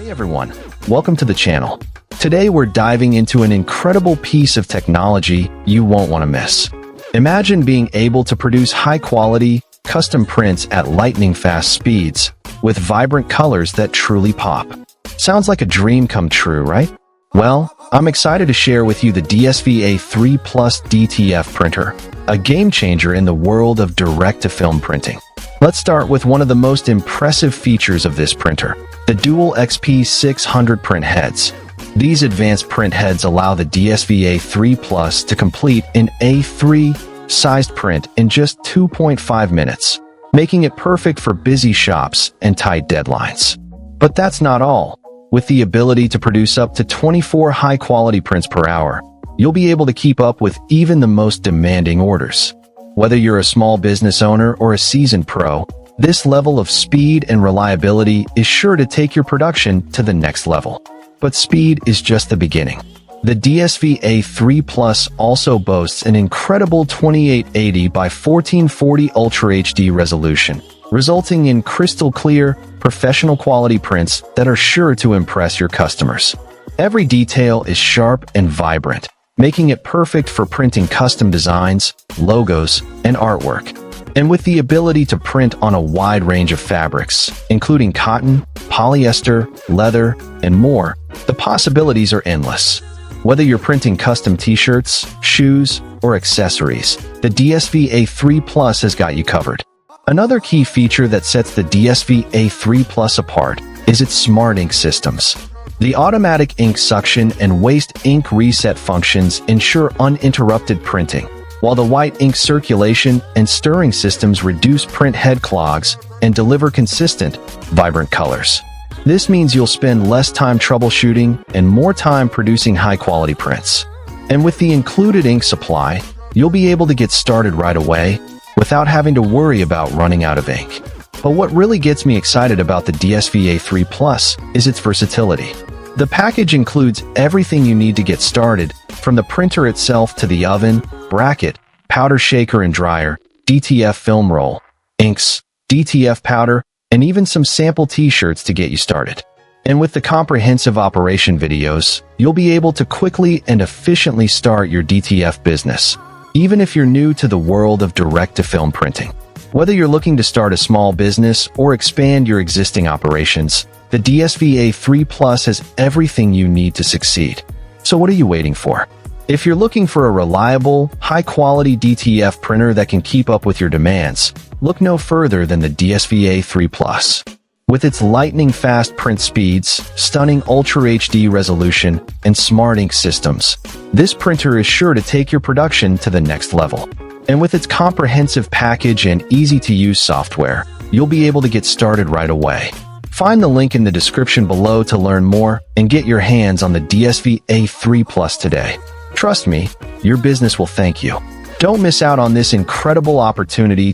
Hey everyone, welcome to the channel. Today we're diving into an incredible piece of technology you won't want to miss. Imagine being able to produce high-quality, custom prints at lightning-fast speeds, with vibrant colors that truly pop. Sounds like a dream come true, right? Well, I'm excited to share with you the DSV A3 DTF printer, a game-changer in the world of direct-to-film printing. Let's start with one of the most impressive features of this printer, the Dual XP600 Print Heads. These advanced print heads allow the DSV A3 to complete an A3-sized print in just 2.5 minutes, making it perfect for busy shops and tight deadlines. But that's not all. With the ability to produce up to 24 high-quality prints per hour, you'll be able to keep up with even the most demanding orders. Whether you're a small business owner or a seasoned pro, this level of speed and reliability is sure to take your production to the next level. But speed is just the beginning. The DSV A3 also boasts an incredible 2880 by 1440 Ultra HD resolution, resulting in crystal clear, professional quality prints that are sure to impress your customers. Every detail is sharp and vibrant, making it perfect for printing custom designs, logos, and artwork. And with the ability to print on a wide range of fabrics, including cotton, polyester, leather, and more, the possibilities are endless. Whether you're printing custom t-shirts, shoes, or accessories, the DSV A3 has got you covered. Another key feature that sets the DSV A3 apart is its smart ink systems. The automatic ink suction and waste ink reset functions ensure uninterrupted printing, while the white ink circulation and stirring systems reduce print head clogs and deliver consistent, vibrant colors. This means you'll spend less time troubleshooting and more time producing high-quality prints. And with the included ink supply, you'll be able to get started right away without having to worry about running out of ink. But what really gets me excited about the DSV A3 is its versatility. The package includes everything you need to get started, from the printer itself to the oven, bracket, powder shaker and dryer, DTF film roll, inks, DTF powder, and even some sample t-shirts to get you started. And with the comprehensive operation videos, you'll be able to quickly and efficiently start your DTF business, even if you're new to the world of direct-to-film printing. Whether you're looking to start a small business or expand your existing operations, the DSV A3 has everything you need to succeed. So what are you waiting for? If you're looking for a reliable, high-quality DTF printer that can keep up with your demands, look no further than the DSV A3 With its lightning-fast print speeds, stunning Ultra HD resolution, and smart ink systems, this printer is sure to take your production to the next level. And with its comprehensive package and easy-to-use software, you'll be able to get started right away. Find the link in the description below to learn more and get your hands on the DSV A3 today. Trust me, your business will thank you. Don't miss out on this incredible opportunity to